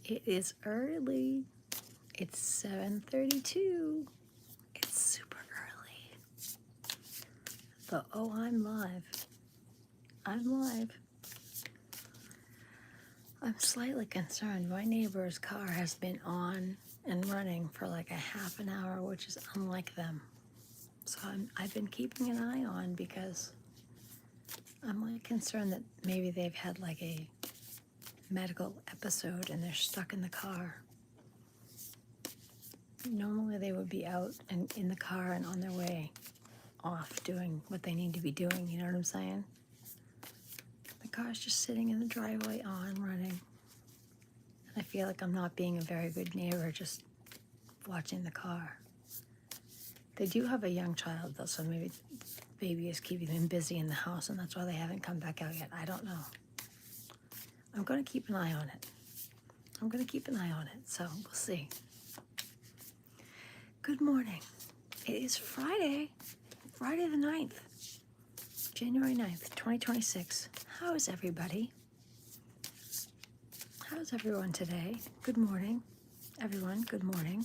It is early. It's 7:32. It's super early. But oh, I'm live. I'm live. I'm slightly concerned. My neighbor's car has been on and running for like a half an hour, which is unlike them. So I've been keeping an eye on because I'm like concerned that maybe they've had like a medical episode and they're stuck in the car. Normally they would be out and in the car and on their way off doing what they need to be doing, you know what I'm saying? The car's just sitting in the driveway on, running. I feel like I'm not being a very good neighbor just watching the car. They do have a young child though, so maybe the baby is keeping them busy in the house and that's why they haven't come back out yet. I don't know. I'm going to keep an eye on it. So we'll see. Good morning. It is Friday the 9th, January 9th, 2026. How is everybody? How's everyone today? Good morning, everyone. Good morning.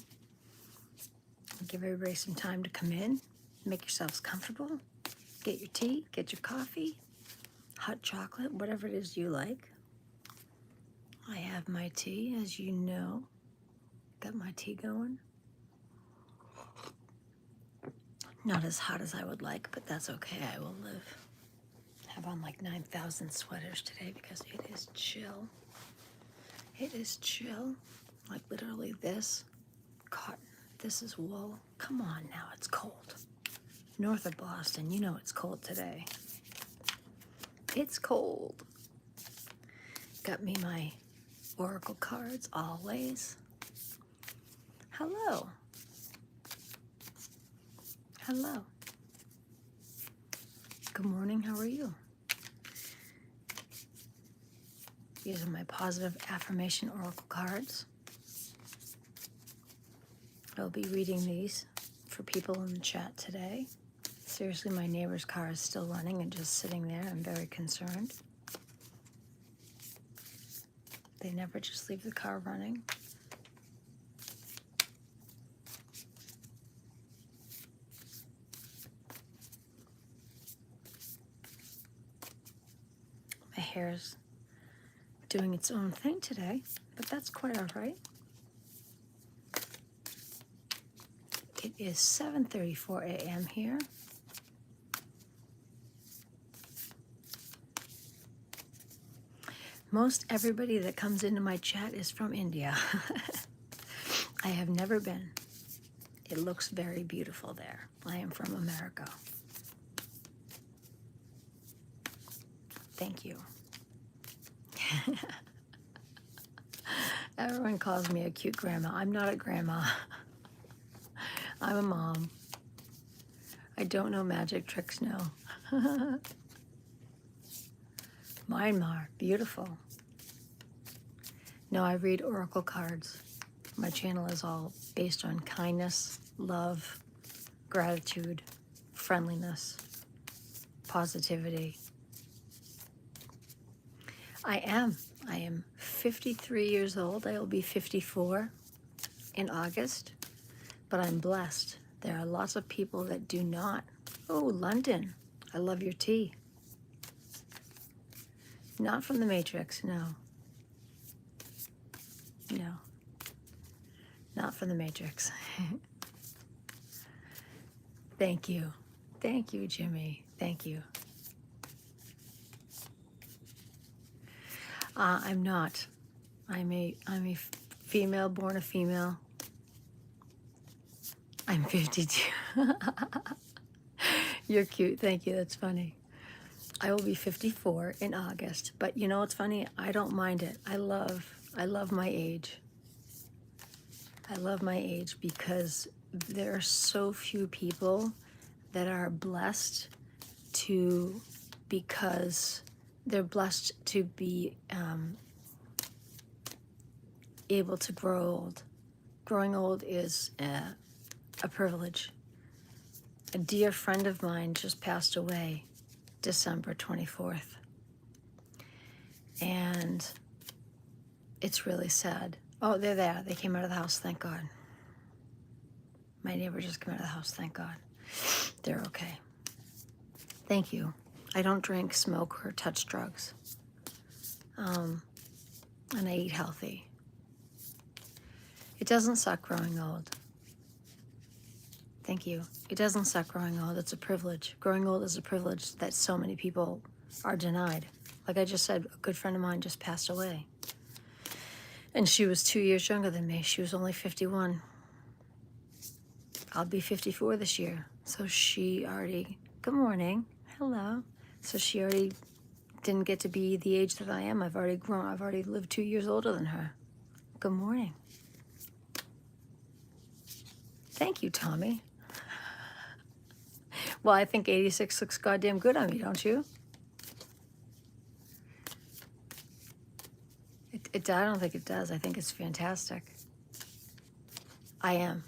Give everybody some time to come in. Make yourselves comfortable. Get your tea, get your coffee, hot chocolate, whatever it is you like. I have my tea, as you know. Got my tea going. Not as hot as I would like, but that's okay. I will live. I have on like 9,000 sweaters today because it is chill. It is chill. Like literally this cotton. This is wool. Come on now, it's cold. North of Boston, you know it's cold today. It's cold. Got me my oracle cards always. Hello. Hello. Good morning, how are you? These are my positive affirmation oracle cards. I'll be reading these for people in the chat today. Seriously, my neighbor's car is still running and just sitting there. I'm very concerned. They never just leave the car running. My hair's doing its own thing today, but that's quite all right. It is 7:34 a.m. here. Most everybody that comes into my chat is from India. I have never been. It looks very beautiful there. I am from America. Thank you. Everyone calls me a cute grandma. I'm not a grandma. I'm a mom. I don't know magic tricks, no. Myanmar, beautiful. No, I read oracle cards. My channel is all based on kindness, love, gratitude, friendliness, positivity. I am 53 years old. I will be 54 in August, but I'm blessed. There are lots of people that do not. Oh, London, I love your tea. Not from the Matrix, no. No, not from the Matrix. Thank you. Thank you, Jimmy. Thank you. I'm not. I'm a female, born a female. I'm 52. You're cute. Thank you. That's funny. I will be 54 in August. But you know what's funny? I don't mind it. I love my age. I love my age because there are so few people that are blessed because they're blessed to be able to grow old. Growing old is a privilege. A dear friend of mine just passed away December 24th. And it's really sad. Oh, they're there. They came out of the house, thank God. My neighbor just came out of the house, thank God. They're okay. Thank you. I don't drink, smoke, or touch drugs. And I eat healthy. It doesn't suck growing old. Thank you. It doesn't suck growing old. It's a privilege. Growing old is a privilege that so many people are denied. Like I just said, a good friend of mine just passed away. And she was 2 years younger than me. She was only 51. I'll be 54 this year. So she already, good morning, hello. So she already didn't get to be the age that I am. I've already grown. I've already lived 2 years older than her. Good morning. Thank you, Tommy. Well, I think 86 looks goddamn good on me, don't you? I don't think it does. I think it's fantastic. I am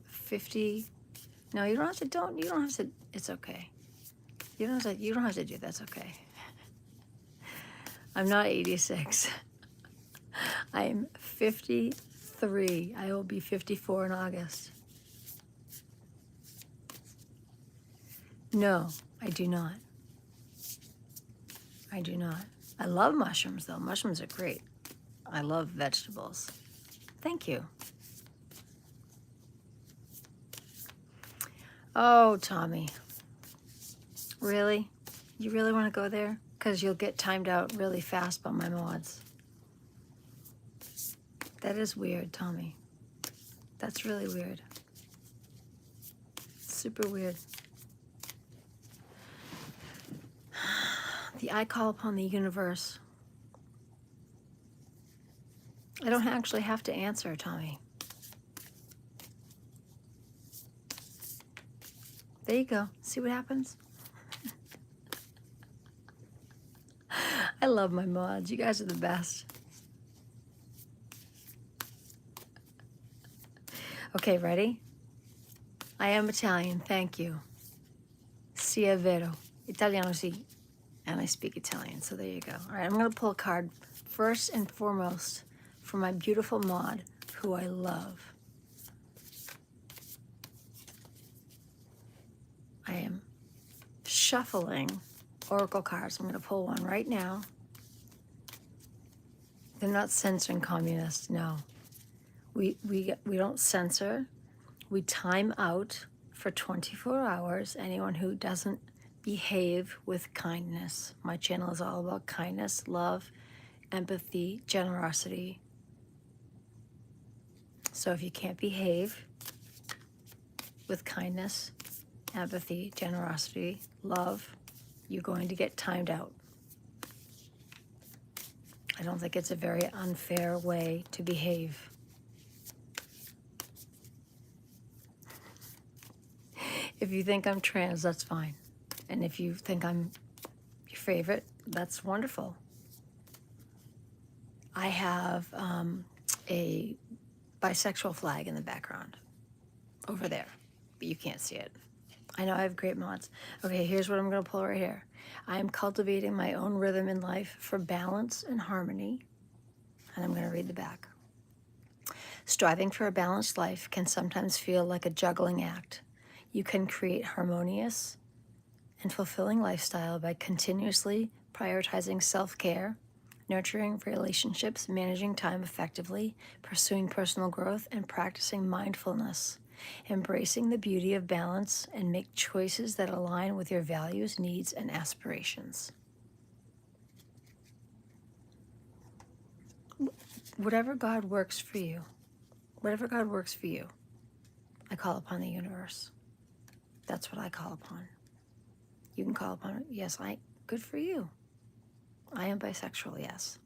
50. No, you don't have to, it's okay. You don't have to do, that's okay. I'm not 86. I am 53. I will be 54 in August. No, I do not. I do not. I love mushrooms, though. Mushrooms are great. I love vegetables. Thank you. Oh, Tommy. Really? You really want to go there? Because you'll get timed out really fast by my mods. That is weird, Tommy. That's really weird. Super weird. I call upon the universe. I don't actually have to answer, Tommy. There you go. See what happens? I love my mods. You guys are the best. Okay, ready? I am Italian, thank you. Sia vero. Italiano sì. And I speak Italian, so there you go. All right, I'm going to pull a card first and foremost for my beautiful mod, who I love. I am shuffling oracle cards. I'm going to pull one right now. They're not censoring communists, no. We don't censor. We time out for 24 hours anyone who doesn't behave with kindness. My channel is all about kindness, love, empathy, generosity. So if you can't behave with kindness, empathy, generosity, love, you're going to get timed out. I don't think it's a very unfair way to behave. If you think I'm trans, that's fine. And if you think I'm your favorite, that's wonderful. I have a bisexual flag in the background over there, but you can't see it. I know I have great mods. Okay, here's what I'm going to pull right here. I am cultivating my own rhythm in life for balance and harmony. And I'm going to read the back. Striving for a balanced life can sometimes feel like a juggling act. You can create harmonious and fulfilling lifestyle by continuously prioritizing self-care, nurturing relationships, managing time effectively, pursuing personal growth, and practicing mindfulness. Embracing the beauty of balance and make choices that align with your values, needs, and aspirations. Whatever God works for you, whatever God works for you, I call upon the universe. That's what I call upon. You can call upon it. Yes, good for you. I am bisexual, yes.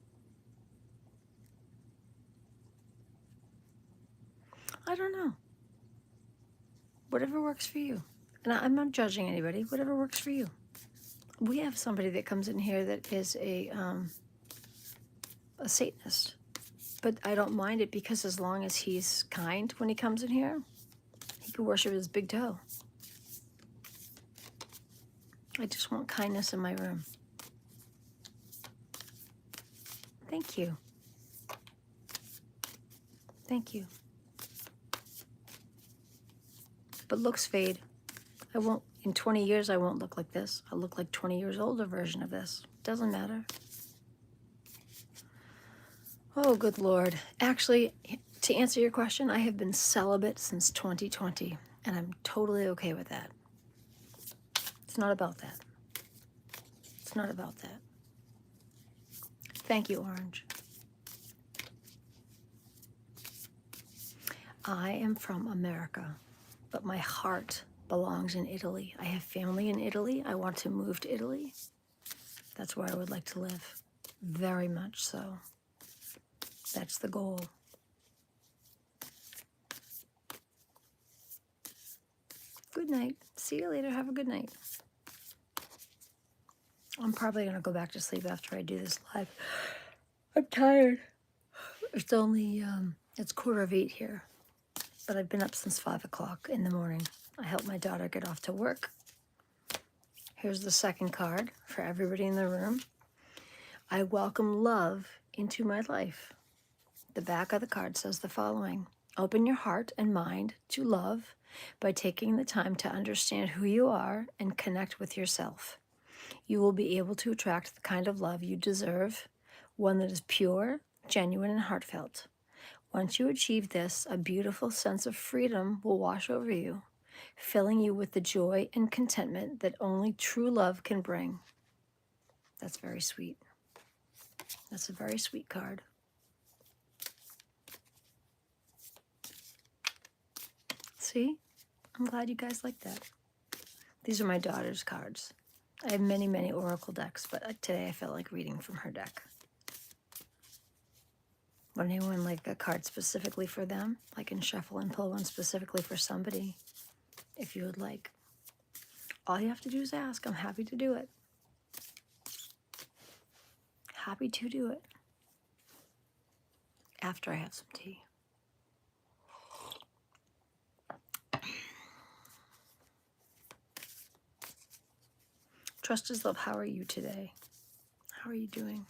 I don't know. Whatever works for you. And I'm not judging anybody. Whatever works for you. We have somebody that comes in here that is a Satanist. But I don't mind it because as long as he's kind when he comes in here, he can worship his big toe. I just want kindness in my room. Thank you. Thank you. But looks fade. I won't, in 20 years, I won't look like this. I'll look like 20 years older version of this. Doesn't matter. Oh, good Lord. Actually, to answer your question, I have been celibate since 2020, and I'm totally okay with that. It's not about that. It's not about that. Thank you, Orange. I am from America, but my heart belongs in Italy. I have family in Italy. I want to move to Italy. That's where I would like to live. Very much so. That's the goal. Good night. See you later. Have a good night. I'm probably going to go back to sleep after I do this live. I'm tired. It's only, it's 7:45 here, but I've been up since 5 o'clock in the morning. I helped my daughter get off to work. Here's the second card for everybody in the room. I welcome love into my life. The back of the card says the following: open your heart and mind to love by taking the time to understand who you are and connect with yourself. You will be able to attract the kind of love you deserve, one that is pure, genuine, and heartfelt. Once you achieve this, a beautiful sense of freedom will wash over you, filling you with the joy and contentment that only true love can bring. That's very sweet. That's a very sweet card. See? I'm glad you guys like that. These are my daughter's cards. I have many, many oracle decks, but today I felt like reading from her deck. Would anyone like a card specifically for them? I can shuffle and pull one specifically for somebody if you would like. All you have to do is ask. I'm happy to do it. Happy to do it. After I have some tea. Trust is love. How are you today? How are you doing?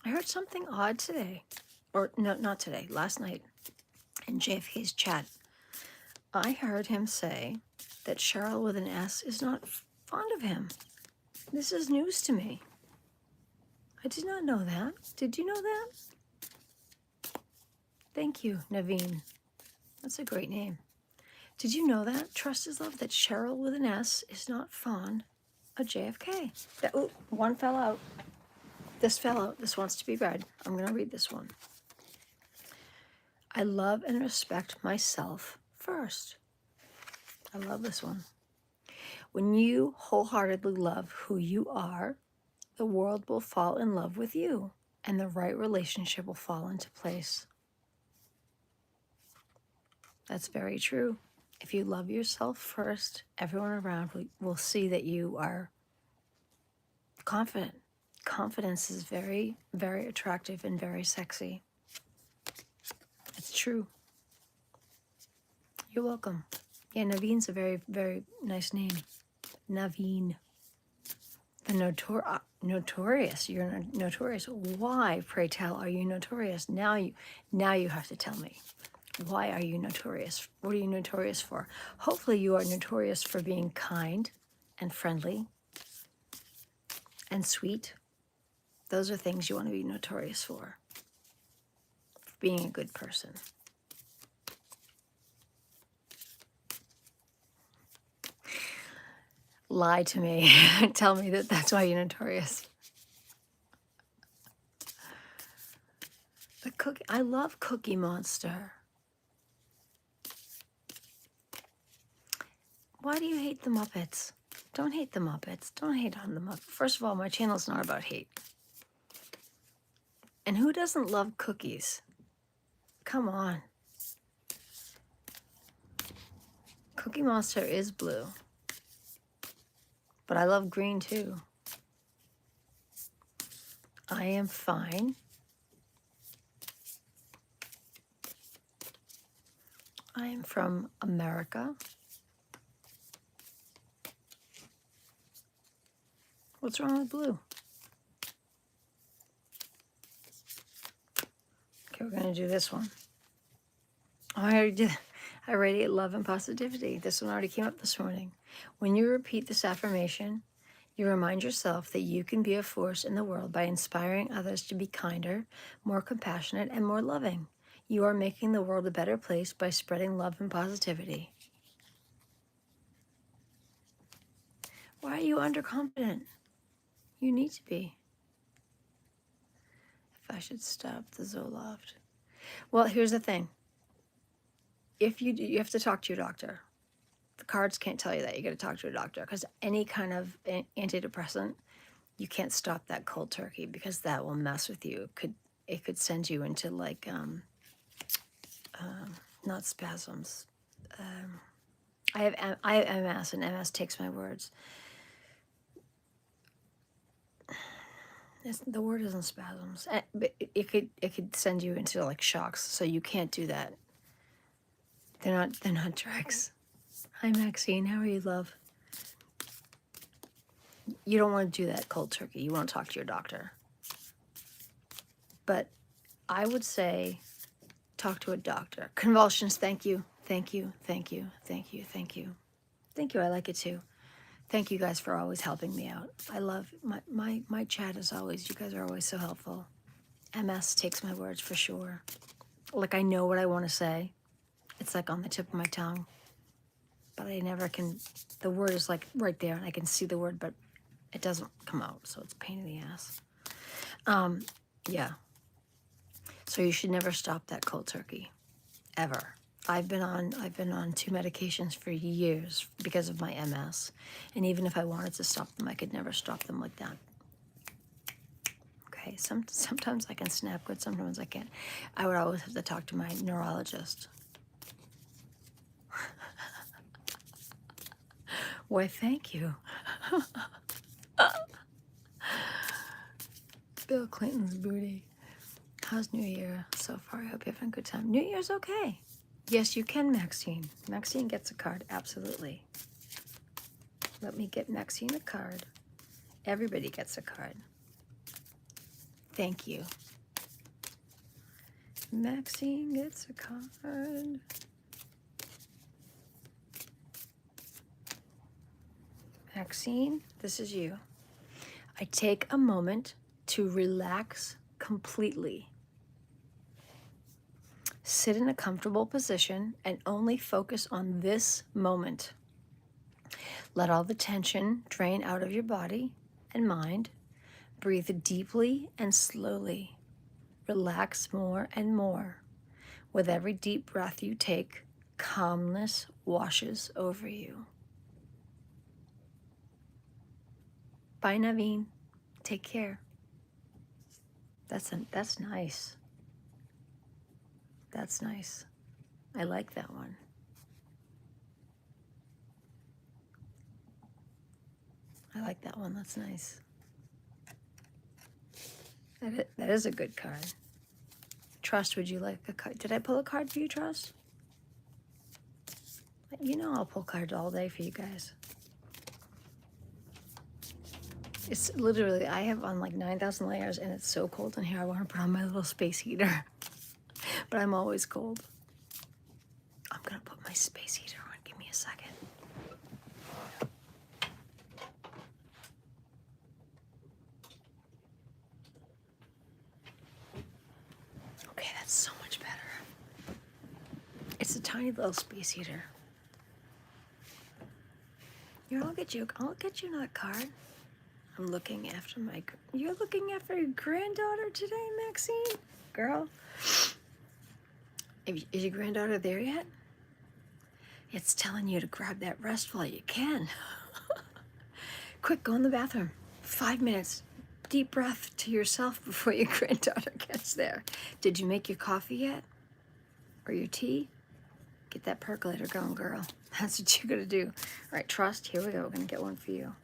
I heard something odd today. Or no, not today. Last night in JFK's chat. I heard him say that Cheryl with an S is not fond of him. This is news to me. I did not know that. Did you know that? Thank you, Naveen. That's a great name. Did you know that? Trust is love, that Cheryl with an S is not fond of JFK. Oh, one fell out. This fell out. This wants to be read. I'm going to read this one. I love and respect myself first. I love this one. When you wholeheartedly love who you are, the world will fall in love with you, and the right relationship will fall into place. That's very true. If you love yourself first, everyone around will see that you are confident. Confidence is very, very attractive and very sexy. It's true. You're welcome. Yeah, Naveen's a very, very nice name. Naveen. The notorious. You're notorious. Why, pray tell, are you notorious? Now you have to tell me. Why are you notorious? What are you notorious for? Hopefully you are notorious for being kind and friendly and sweet. Those are things you want to be notorious for being a good person. Lie to me. Tell me that that's why you're notorious. The cookie, I love Cookie Monster. Why do you hate the Muppets? Don't hate the Muppets. Don't hate on the Muppets. First of all, my channel's not about hate. And who doesn't love cookies? Come on. Cookie Monster is blue. But I love green too. I am fine. I am from America. What's wrong with blue? Okay, we're going to do this one. Oh, I already did. I radiate love and positivity. This one already came up this morning. When you repeat this affirmation, you remind yourself that you can be a force in the world by inspiring others to be kinder, more compassionate, and more loving. You are making the world a better place by spreading love and positivity. Why are you underconfident? You need to be. If I should stop the Zoloft. Well, here's the thing. If you have to talk to your doctor. The cards can't tell you that. You got to talk to a doctor, because any kind of antidepressant, you can't stop that cold turkey, because that will mess with you. It could send you into like not spasms. I have MS, and MS takes my words. The word isn't spasms, but it could send you into like shocks. So you can't do that. They're not drugs. Hi Maxine, how are you, love? You don't want to do that cold turkey. You want to talk to your doctor. But I would say talk to a doctor. Convulsions, thank you. Thank you, thank you, thank you, thank you. Thank you, I like it too. Thank you guys for always helping me out. I love my chat as always. You guys are always so helpful. MS takes my words for sure. Like I know what I want to say. It's like on the tip of my tongue. But I never can, the word is like right there and I can see the word, but it doesn't come out. So it's a pain in the ass. Yeah. So you should never stop that cold turkey, ever. I've been on 2 medications for years because of my MS. And even if I wanted to stop them, I could never stop them like that. Okay, sometimes I can snap good, sometimes I can't. I would always have to talk to my neurologist. Why, thank you. Bill Clinton's booty. How's New Year so far? I hope you're having a good time. New Year's okay. Yes, you can, Maxine. Maxine gets a card, absolutely. Let me get Maxine a card. Everybody gets a card. Thank you. Maxine gets a card. Maxine, this is you. I take a moment to relax completely. Sit in a comfortable position and only focus on this moment. Let all the tension drain out of your body and mind. Breathe deeply and slowly. Relax more and more. With every deep breath you take, calmness washes over you. Bye, Naveen. Take care. That's nice. That's nice. I like that one. I like that one. That's nice. That is a good card. Trust, would you like a card? Did I pull a card for you, Trust? You know I'll pull cards all day for you guys. It's literally, I have on like 9,000 layers and it's so cold in here. I want to put on my little space heater. But I'm always cold. I'm going to put my space heater on. Give me a second. Okay, that's so much better. It's a tiny little space heater. Here, I'll get you another card. I'm looking after you're looking after your granddaughter today, Maxine? Girl, is your granddaughter there yet? It's telling you to grab that rest while you can. Quick, go in the bathroom. 5 minutes. Deep breath to yourself before your granddaughter gets there. Did you make your coffee yet? Or your tea? Get that percolator going, girl. That's what you're gonna do. All right, Trust, here we go. We're gonna get one for you.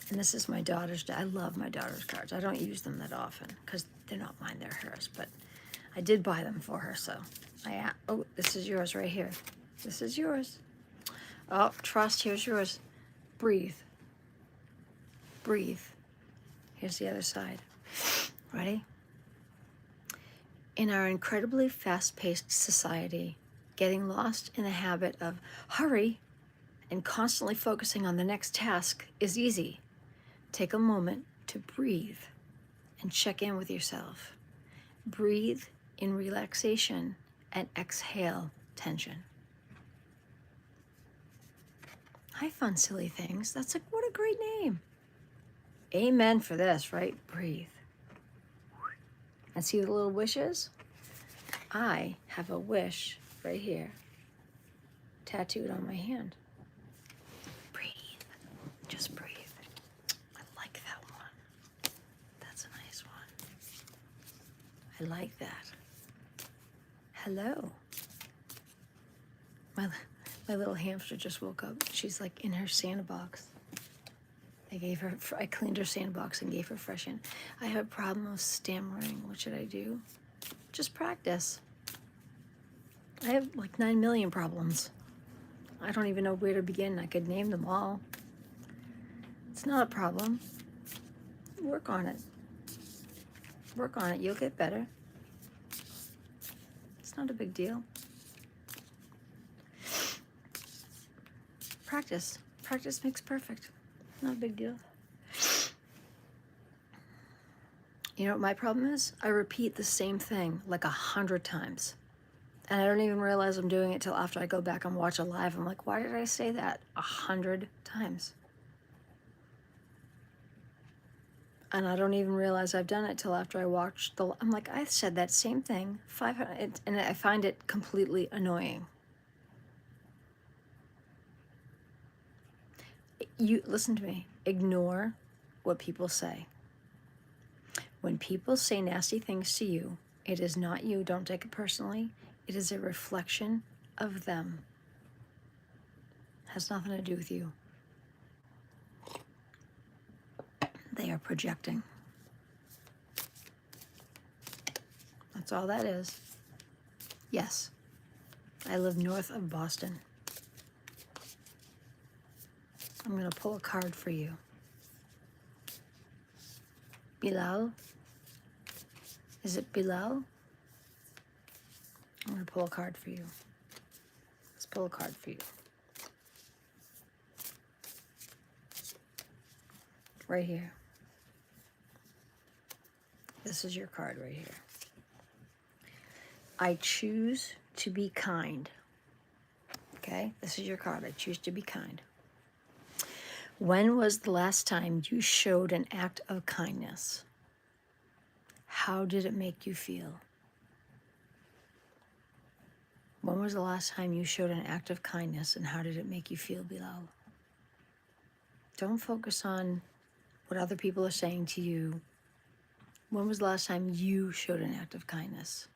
And this is my daughter's. I love my daughter's cards. I don't use them that often because they're not mine, they're hers. But I did buy them for her, so oh, this is yours right here. This is yours. Oh, Trust, here's yours. Breathe. Breathe. Here's the other side. Ready? In our incredibly fast-paced society, getting lost in the habit of hurry and constantly focusing on the next task is easy. Take a moment to breathe and check in with yourself. Breathe in relaxation and exhale tension. Hi, Fun Silly Things. What a great name. Amen for this, right? Breathe. And see the little wishes? I have a wish right here, tattooed on my hand. Breathe. Just breathe. I like that one. That's a nice one. I like that. Hello. My little hamster just woke up. She's like in her sandbox. I cleaned her sandbox and gave her fresh air. I have a problem with stammering. What should I do? Just practice. I have like 9 million problems. I don't even know where to begin. I could name them all. It's not a problem. Work on it. Work on it. You'll get better. It's not a big deal. Practice. Practice makes perfect. Not a big deal. You know what my problem is? I repeat the same thing like 100 times. And I don't even realize I'm doing it till after I go back and watch a live. I'm like, why did I say that 100 times? And I don't even realize I've done it till after I watched I'm like, I said that same thing 500, and I find it completely annoying. You listen to me. Ignore what people say. When people say nasty things to you, it is not you. Don't take it personally. It is a reflection of them. It has nothing to do with you. They are projecting. That's all that is. Yes, I live north of Boston. I'm going to pull a card for you. Bilal? Is it Bilal? I'm going to pull a card for you. Let's pull a card for you. Right here. This is your card right here. I choose to be kind. Okay? This is your card. I choose to be kind. When was the last time you showed an act of kindness? How did it make you feel? When was the last time you showed an act of kindness, and how did it make you feel, Bilal? Don't focus on what other people are saying to you. When was the last time you showed an act of kindness?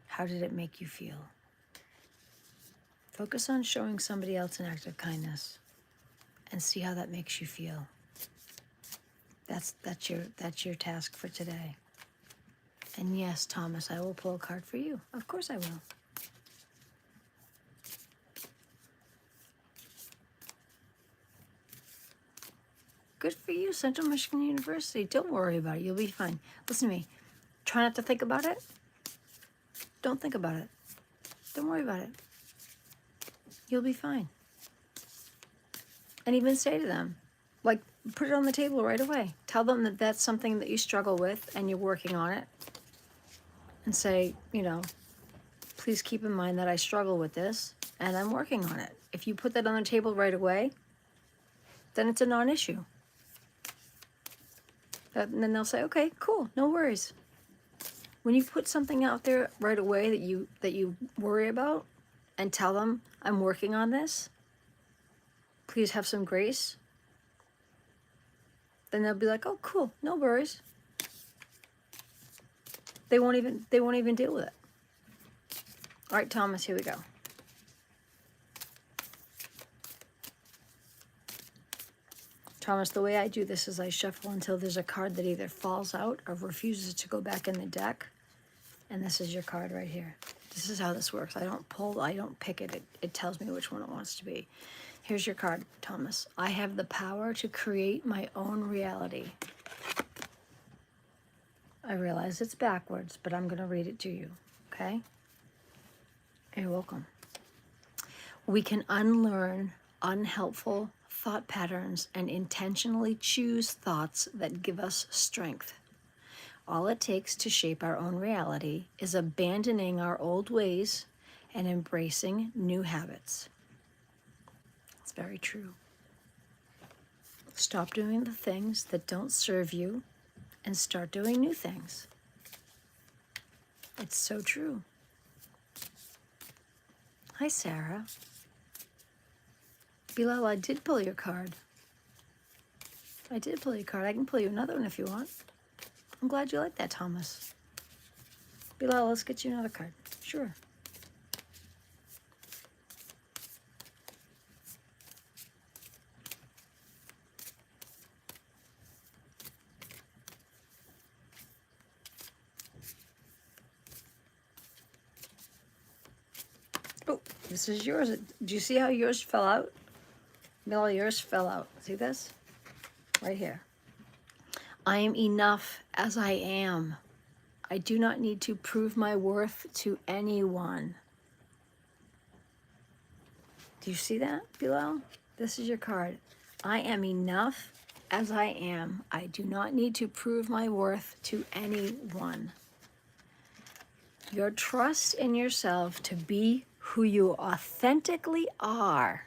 How did it make you feel? Focus on showing somebody else an act of kindness and see how that makes you feel. That's your task for today. And yes, Thomas, I will pull a card for you. Of course I will. Good for you, Central Michigan University. Don't worry about it. You'll be fine. Listen to me. Try not to think about it. Don't think about it. Don't worry about it. You'll be fine. And even say to them, like, put it on the table right away. Tell them that that's something that you struggle with and you're working on it. And say, you know, please keep in mind that I struggle with this and I'm working on it. If you put that on the table right away, then it's a non-issue. And then they'll say, okay, cool, no worries. When you put something out there right away that you worry about and tell them, I'm working on this, please have some grace, then they'll be like, oh, cool, no worries. They won't even deal with it. All right, Thomas, here we go. Thomas, the way I do this is I shuffle until there's a card that either falls out or refuses to go back in the deck. And this is your card right here. This is how this works. I don't pick it. It tells me which one it wants to be. Here's your card, Thomas. I have the power to create my own reality. I realize it's backwards, but I'm going to read it to you, okay? You're welcome. We can unlearn unhelpful thought patterns and intentionally choose thoughts that give us strength. All it takes to shape our own reality is abandoning our old ways and embracing new habits. It's very true. Stop doing the things that don't serve you and start doing new things. It's so true. Hi, Sarah. Bilal, I did pull your card. I did pull your card. I can pull you another one if you want. I'm glad you like that, Thomas. Bilal, let's get you another card. Sure. Oh, this is yours. Do you see how yours fell out? Bilal, yours fell out. See this? Right here. I am enough as I am. I do not need to prove my worth to anyone. Do you see that, Bilal? This is your card. I am enough as I am. I do not need to prove my worth to anyone. Your trust in yourself to be who you authentically are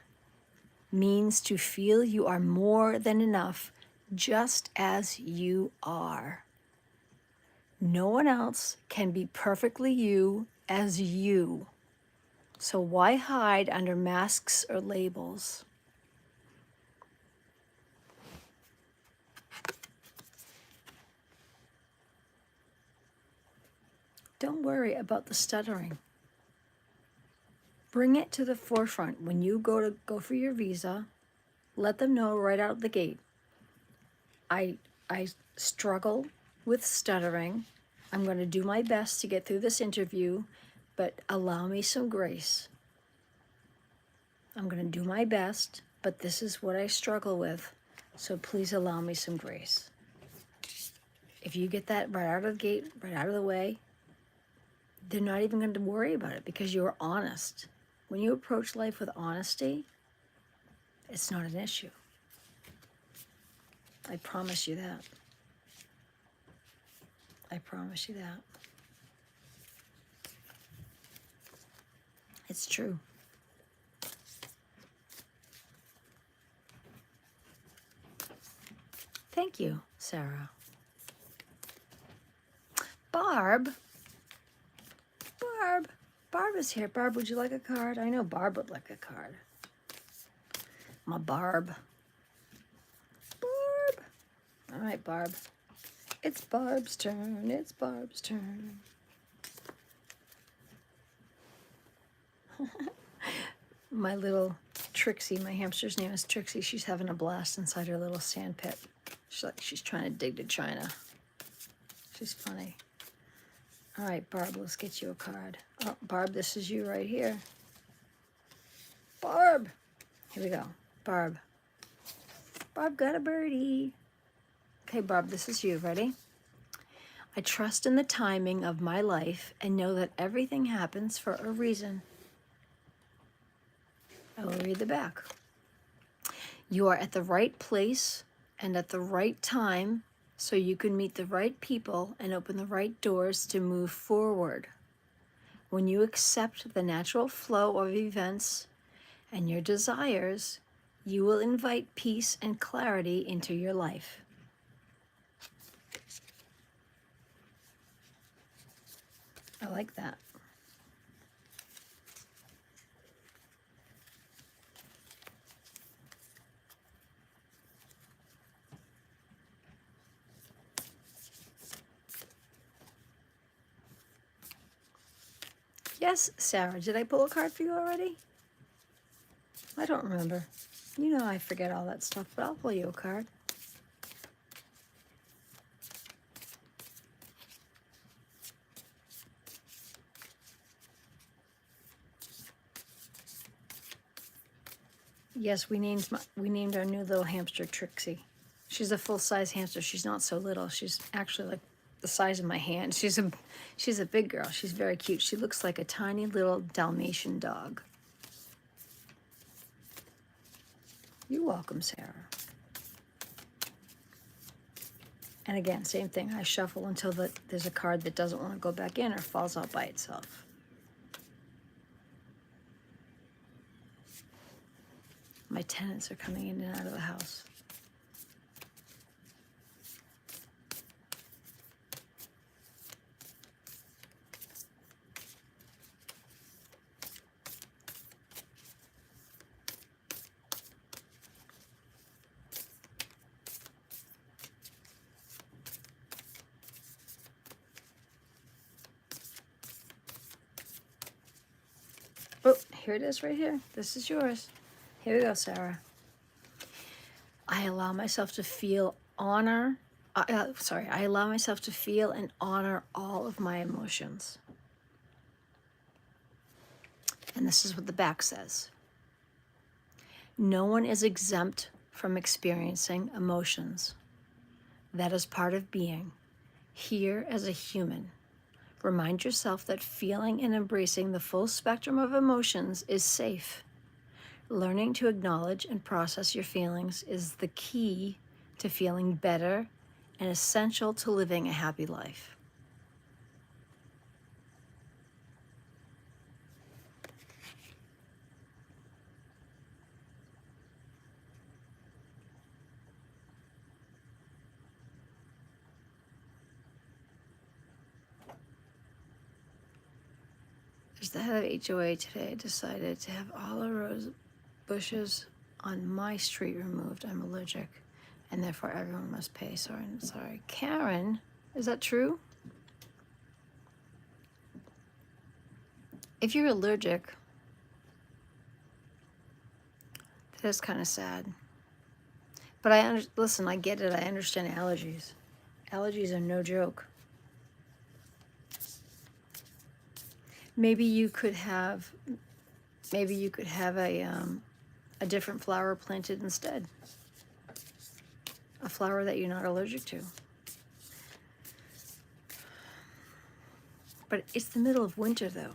means to feel you are more than enough just as you are. No one else can be perfectly you as you. So why hide under masks or labels? Don't worry about the stuttering. Bring it to the forefront when you go for your visa. Let them know right out the gate. I struggle with stuttering. I'm going to do my best to get through this interview, but allow me some grace. I'm going to do my best, but this is what I struggle with, so please allow me some grace. If you get that right out of the gate, right out of the way, they're not even going to worry about it because you're honest. When you approach life with honesty, it's not an issue. I promise you that. I promise you that. It's true. Thank you, Sarah. Barb is here. Barb, would you like a card? I know Barb would like a card. My Barb. All right, Barb. It's Barb's turn. It's Barb's turn. My little Trixie, my hamster's name is Trixie. She's having a blast inside her little sand pit. She's trying to dig to China. She's funny. All right, Barb, let's get you a card. Oh, Barb, this is you right here. Barb. Here we go. Barb. Barb got a birdie. Okay, Barb, this is you. Ready? I trust in the timing of my life and know that everything happens for a reason. I will read the back. You are at the right place and at the right time so you can meet the right people and open the right doors to move forward. When you accept the natural flow of events and your desires, you will invite peace and clarity into your life. I like that. Yes, Sarah, did I pull a card for you already? I don't remember. You know I forget all that stuff, but I'll pull you a card. Yes, we named our new little hamster Trixie. She's a full-size hamster. She's not so little. She's actually like the size of my hand. She's a big girl. She's very cute. She looks like a tiny little Dalmatian dog. You're welcome, Sarah. And again, same thing. I shuffle until there's a card that doesn't want to go back in or falls out by itself. My tenants are coming in and out of the house. Oh, here it is right here. This is yours. Here we go, Sarah. I allow myself to feel I allow myself to feel and honor all of my emotions. And this is what the back says. No one is exempt from experiencing emotions. That is part of being here as a human. Remind yourself that feeling and embracing the full spectrum of emotions is safe. Learning to acknowledge and process your feelings is the key to feeling better and essential to living a happy life. As the head of HOA today, I decided to have all the rose bushes on my street removed. I'm allergic, and therefore everyone must pay. Sorry. Karen, is that true? If you're allergic, that is kind of sad. But listen, I get it. I understand allergies. Allergies are no joke. Maybe you could have a different flower planted instead. A flower that you're not allergic to. But it's the middle of winter though.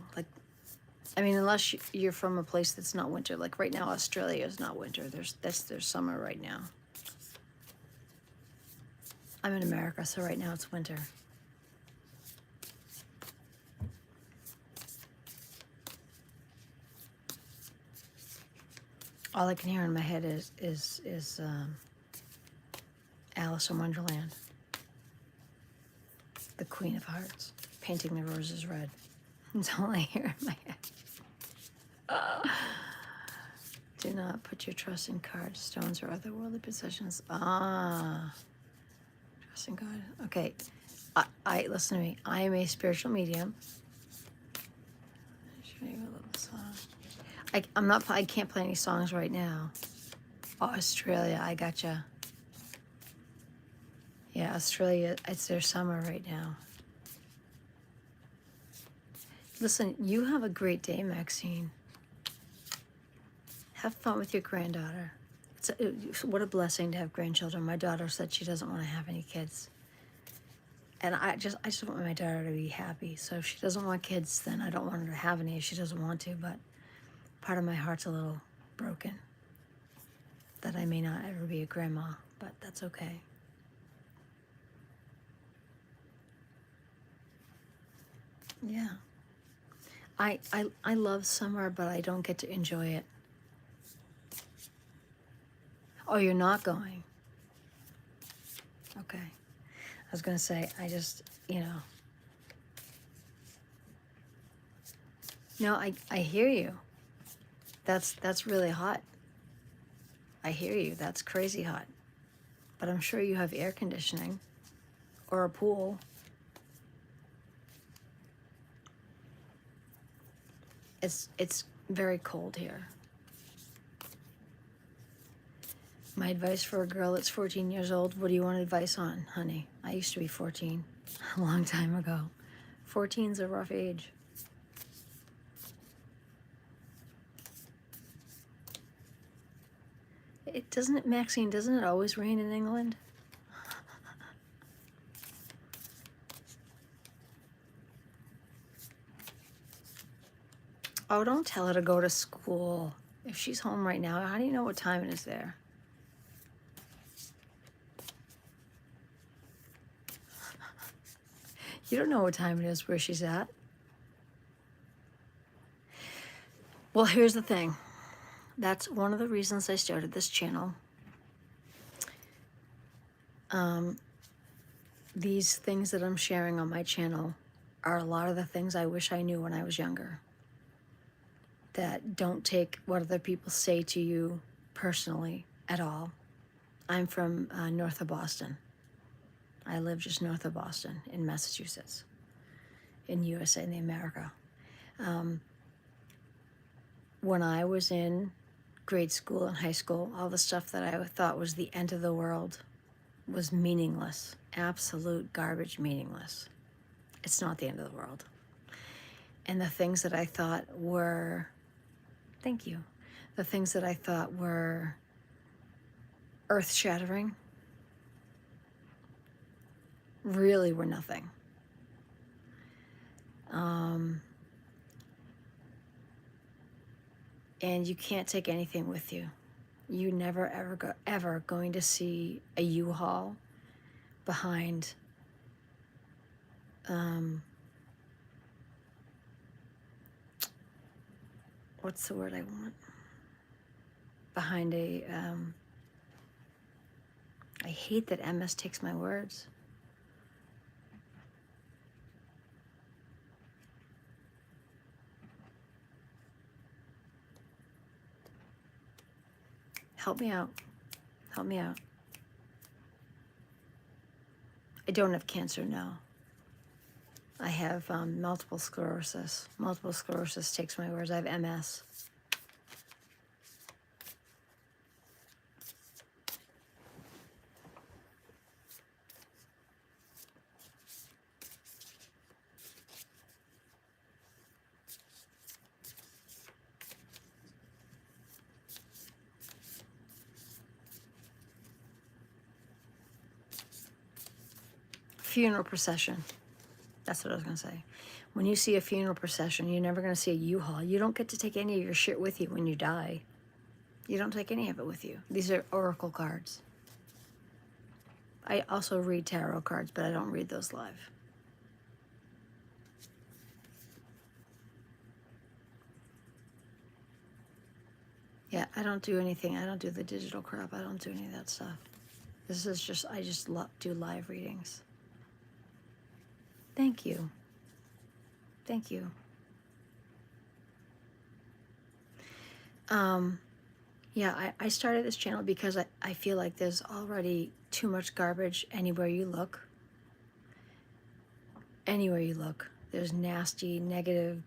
Unless you're from a place that's not winter. Like right now, Australia is not winter. That's their summer right now. I'm in America, so right now it's winter. All I can hear in my head is Alice in Wonderland, the Queen of Hearts, painting the roses red. That's all I hear in my head. Do not put your trust in cards, stones, or otherworldly possessions. Trust in God. Okay, I listen to me. I am a spiritual medium. Show you a little song. I can't play any songs right now. Australia, I gotcha. Yeah, Australia, it's their summer right now. Listen, you have a great day, Maxine. Have fun with your granddaughter. What a blessing to have grandchildren. My daughter said she doesn't want to have any kids. And I just want my daughter to be happy. So if she doesn't want kids, then I don't want her to have any if she doesn't want to. But part of my heart's a little broken that I may not ever be a grandma, but that's okay. Yeah. I love summer, but I don't get to enjoy it. Oh, you're not going? Okay. I was going to say, No, I hear you. That's really hot. I hear you. That's crazy hot. But I'm sure you have air conditioning or a pool. It's very cold here. My advice for a girl that's 14 years old, what do you want advice on, honey? I used to be 14 a long time ago. 14's a rough age. Maxine, doesn't it always rain in England? Oh, don't tell her to go to school. If she's home right now, how do you know what time it is there? You don't know what time it is where she's at. Well, here's the thing. That's one of the reasons I started this channel. These things that I'm sharing on my channel are a lot of the things I wish I knew when I was younger. That don't take what other people say to you personally at all. I'm from north of Boston. I live just north of Boston in Massachusetts, in USA, in America. When I was in grade school and high school, all the stuff that I thought was the end of the world was meaningless. Absolute garbage, meaningless. It's not the end of the world. And the things that I thought were, thank you, the things that I thought were earth-shattering really were nothing. And you can't take anything with you. You never ever going to see a U-Haul behind what's the word I want? Behind a I hate that MS takes my words. Help me out. Help me out. I don't have cancer, no. I have multiple sclerosis. Multiple sclerosis takes my words. I have MS. Funeral procession. That's what I was going to say. When you see a funeral procession, you're never going to see a U-Haul. You don't get to take any of your shit with you when you die. You don't take any of it with you. These are oracle cards. I also read tarot cards, but I don't read those live. Yeah, I don't do anything. I don't do the digital crap. I don't do any of that stuff. This is just, I just do live readings. Thank you. Thank you. Yeah, I started this channel because I feel like there's already too much garbage anywhere you look. Anywhere you look, there's nasty, negative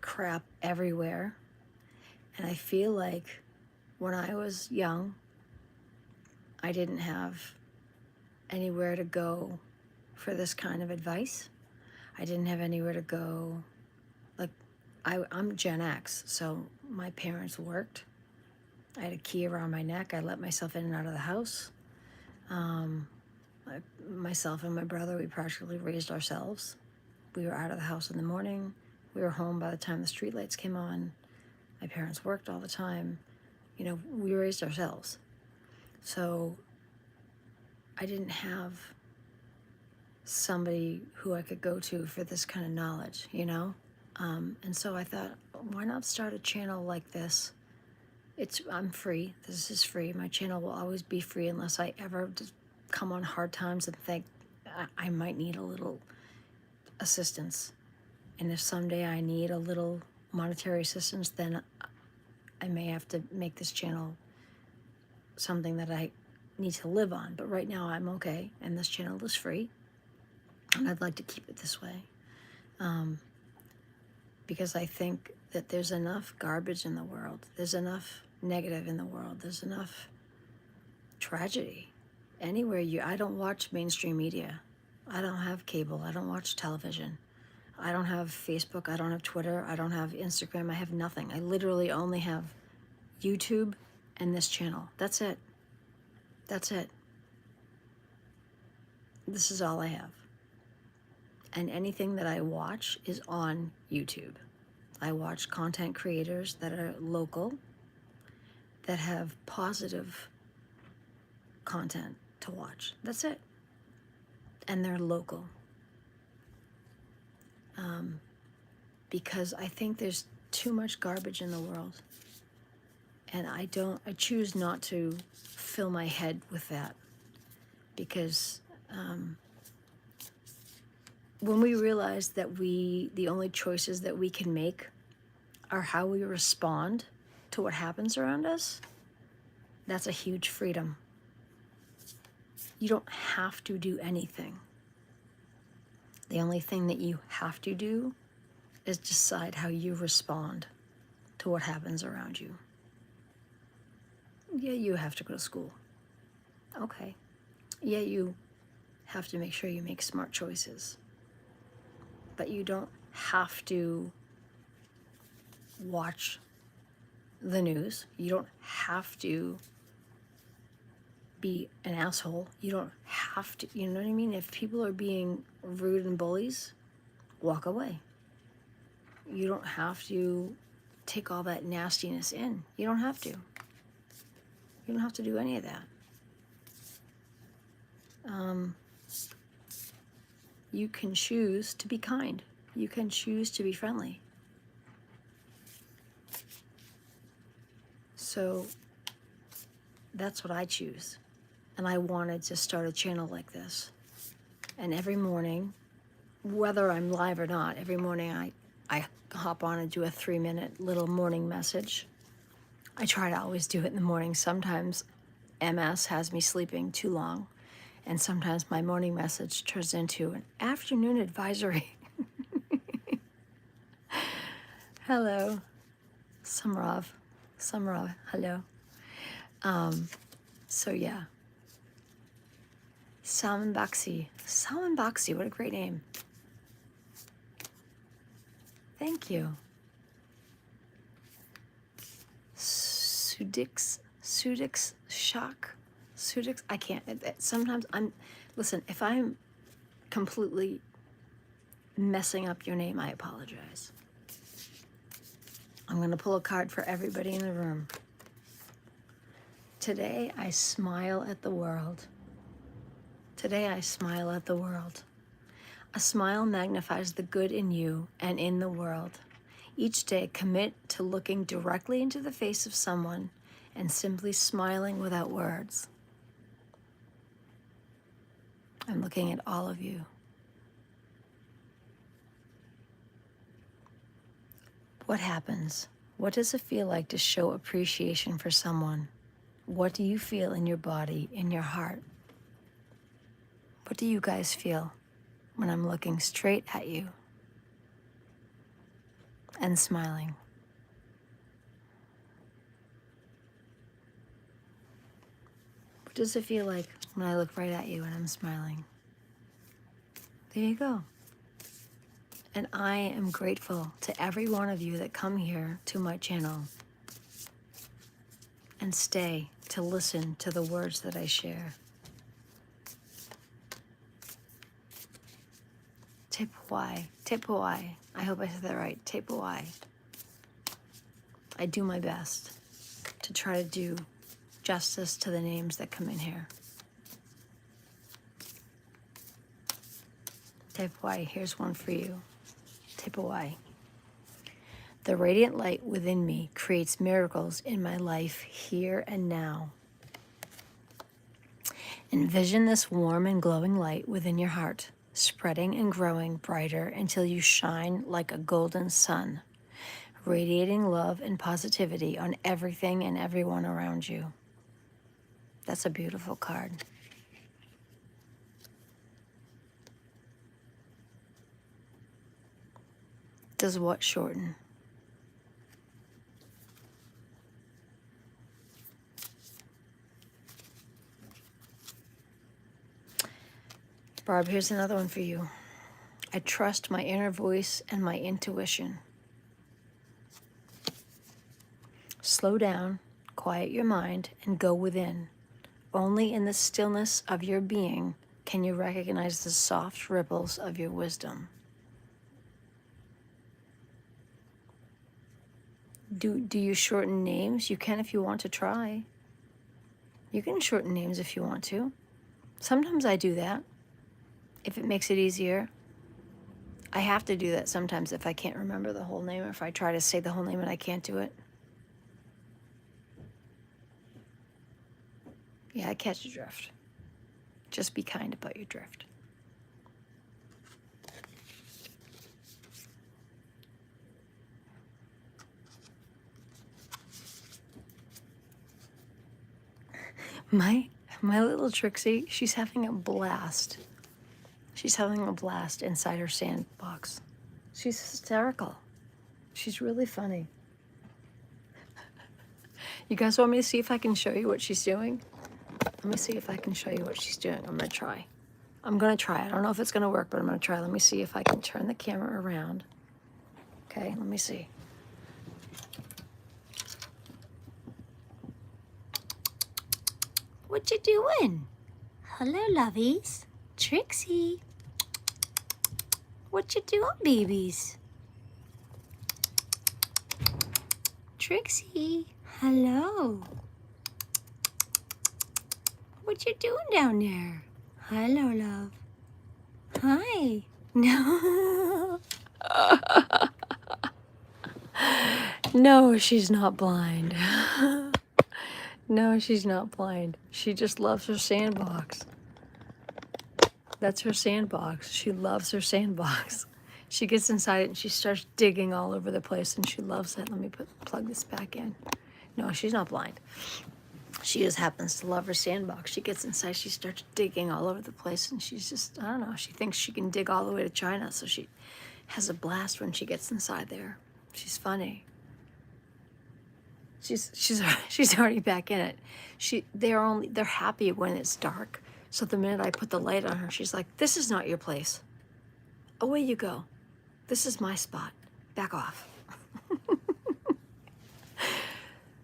crap everywhere. And I feel like when I was young, I didn't have anywhere to go for this kind of advice. I didn't have anywhere to go. Like, I'm Gen X, so my parents worked. I had a key around my neck. I let myself in and out of the house. Myself and my brother, we practically raised ourselves. We were out of the house in the morning. We were home by the time the streetlights came on. My parents worked all the time. You know, we raised ourselves. So I didn't have somebody who I could go to for this kind of knowledge, you know? And so I thought, why not start a channel like this? I'm free. This is free. My channel will always be free unless I ever come on hard times and think I might need a little assistance. And if someday I need a little monetary assistance, then I may have to make this channel something that I need to live on. But right now I'm okay, and this channel is free. And I'd like to keep it this way. Because I think that there's enough garbage in the world. There's enough negative in the world. There's enough tragedy. Anywhere I don't watch mainstream media. I don't have cable. I don't watch television. I don't have Facebook. I don't have Twitter. I don't have Instagram. I have nothing. I literally only have YouTube and this channel. That's it. That's it. This is all I have. And anything that I watch is on YouTube. I watch content creators that are local, that have positive content to watch. That's it. And they're local. Because I think there's too much garbage in the world. And I choose not to fill my head with that. Because when we realize that the only choices that we can make are how we respond to what happens around us, that's a huge freedom. You don't have to do anything. The only thing that you have to do is decide how you respond to what happens around you. Yeah, you have to go to school. Okay. Yeah, you have to make sure you make smart choices. But you don't have to watch the news. You don't have to be an asshole. You don't have to, you know what I mean? If people are being rude and bullies, walk away. You don't have to take all that nastiness in. You don't have to. You don't have to do any of that. You can choose to be kind. You can choose to be friendly. So that's what I choose. And I wanted to start a channel like this. And every morning, whether I'm live or not, every morning I hop on and do a 3-minute little morning message. I try to always do it in the morning. Sometimes MS has me sleeping too long. And sometimes my morning message turns into an afternoon advisory. Hello. Samrav, hello. So yeah. Salman Bakshi, what a great name. Thank you. Sudix, Shock. Sudix, I can't. Sometimes listen, if I'm completely messing up your name, I apologize. I'm going to pull a card for everybody in the room. Today, I smile at the world. Today, I smile at the world. A smile magnifies the good in you and in the world. Each day, commit to looking directly into the face of someone and simply smiling without words. I'm looking at all of you. What happens? What does it feel like to show appreciation for someone? What do you feel in your body, in your heart? What do you guys feel when I'm looking straight at you and smiling? What does it feel like when I look right at you and I'm smiling? There you go. And I am grateful to every one of you that come here to my channel and stay to listen to the words that I share. Te Puai. I hope I said that right. Te Puai. I do my best to try to do justice to the names that come in here. Te Puai, here's one for you. Te Puai. The radiant light within me creates miracles in my life here and now. Envision this warm and glowing light within your heart, spreading and growing brighter until you shine like a golden sun, radiating love and positivity on everything and everyone around you. That's a beautiful card. Does what shorten? Barb, here's another one for you. I trust my inner voice and my intuition. Slow down, quiet your mind, and go within. Only in the stillness of your being can you recognize the soft ripples of your wisdom. Do you shorten names? You can if you want to try. You can shorten names if you want to. Sometimes I do that, if it makes it easier. I have to do that sometimes if I can't remember the whole name, or if I try to say the whole name and I can't do it. Yeah, I catch your drift. Just be kind about your drift. My little Trixie, she's having a blast. She's having a blast inside her sandbox. She's hysterical. She's really funny. You guys want me to see if I can show you what she's doing? Let me see if I can show you what she's doing. I'm gonna try. I don't know if it's gonna work, but I'm gonna try. Let me see if I can turn the camera around. Okay, let me see. What you doing? Hello, lovies. Trixie. What you doing, babies? Trixie. Hello. What you doing down there? Hello, love. Hi. No. No, she's not blind. No, she's not blind. She just loves her sandbox. That's her sandbox. She loves her sandbox. She gets inside it and she starts digging all over the place and she loves it. Let me plug this back in. No, she's not blind. She just happens to love her sandbox. She gets inside, she starts digging all over the place and she's just, I don't know, she thinks she can dig all the way to China, so she has a blast when she gets inside there. She's funny. She's already back in it. They're happy when it's dark. So the minute I put the light on her, she's like, "This is not your place. Away you go. This is my spot. Back off."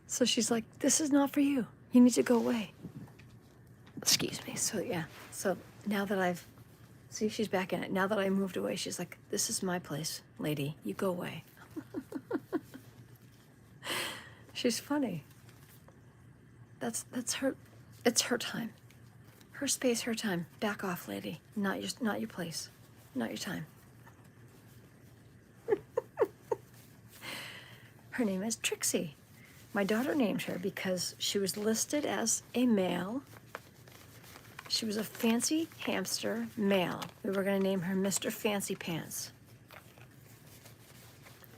So she's like, "This is not for you. You need to go away." Excuse me. So yeah. So now that see, she's back in it. Now that I moved away, she's like, "This is my place, lady. You go away." She's funny. That's her. It's her time. Her space, her time. Back off, lady. Not your place. Not your time. Her name is Trixie. My daughter named her because she was listed as a male. She was a fancy hamster male. We were going to name her Mr. Fancy Pants.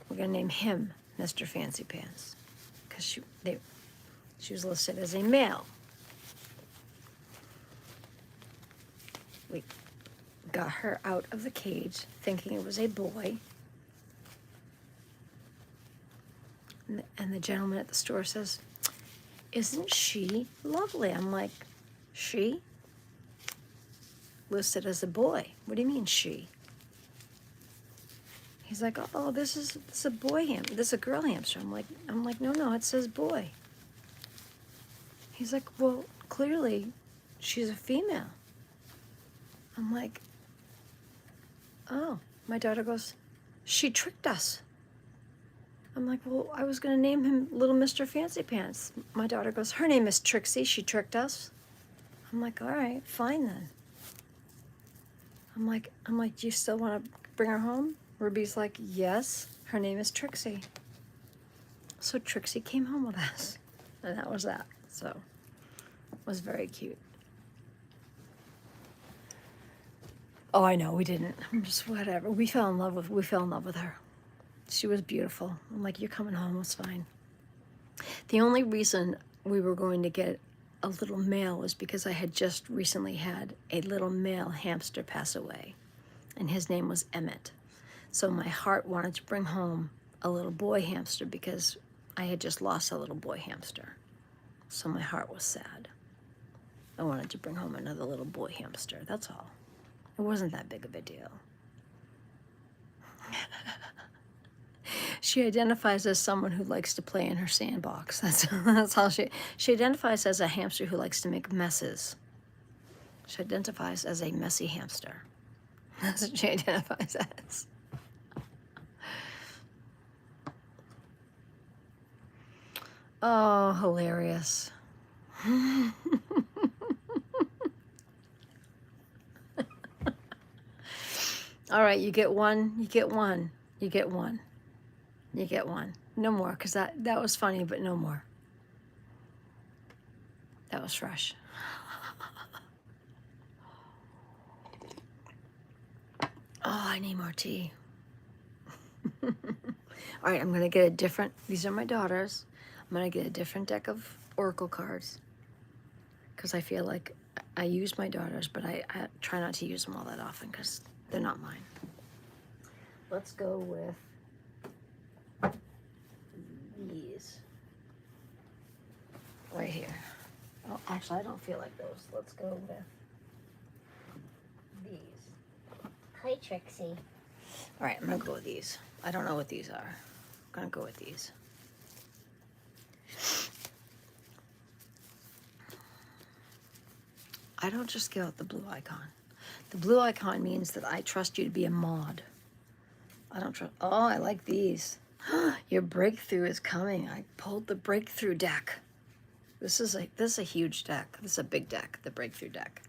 We're going to name him Mr. Fancy Pants because she was listed as a male. We got her out of the cage thinking it was a boy. And the gentleman at the store says, "Isn't she lovely?" I'm like, "She? Listed as a boy. What do you mean she?" He's like, "Oh, this is a boy hamster. This is a girl hamster." I'm like, no, it says boy. He's like, "Well, clearly she's a female." I'm like, "Oh." My daughter goes, "She tricked us." I'm like, "Well, I was going to name him Little Mr. Fancy Pants." My daughter goes, "Her name is Trixie. She tricked us." I'm like, "All right, fine then." I'm like, "Do you still want to bring her home?" Ruby's like, "Yes, her name is Trixie." So Trixie came home with us, and that was that. So it was very cute. Oh, I know, we didn't. Just whatever. We fell in love with her. She was beautiful. I'm like, "You're coming home, it's fine." The only reason we were going to get a little male was because I had just recently had a little male hamster pass away, and his name was Emmett. So my heart wanted to bring home a little boy hamster because I had just lost a little boy hamster. So my heart was sad. I wanted to bring home another little boy hamster, that's all. It wasn't that big of a deal. She identifies as someone who likes to play in her sandbox. That's all she identifies as a hamster who likes to make messes. She identifies as a messy hamster. That's what she identifies as. Oh, hilarious. All right, you get one, you get one, you get one, you get one. No more, because that was funny, but no more. That was fresh. Oh, I need more tea. All right, I'm going to get a different, these are my daughters. I'm going to get a different deck of Oracle cards because I feel like I use my daughters, but I try not to use them all that often because they're not mine. Let's go with these right here. Oh, actually, I don't feel like those. Let's go with these. Hi, Trixie. All right, I'm going to go with these. I don't know what these are. I'm going to go with these. I don't just give out the blue icon. The blue icon means that I trust you to be a mod. I don't trust. Oh, I like these. Your breakthrough is coming. I pulled the breakthrough deck. This is a huge deck. This is a big deck, the breakthrough deck.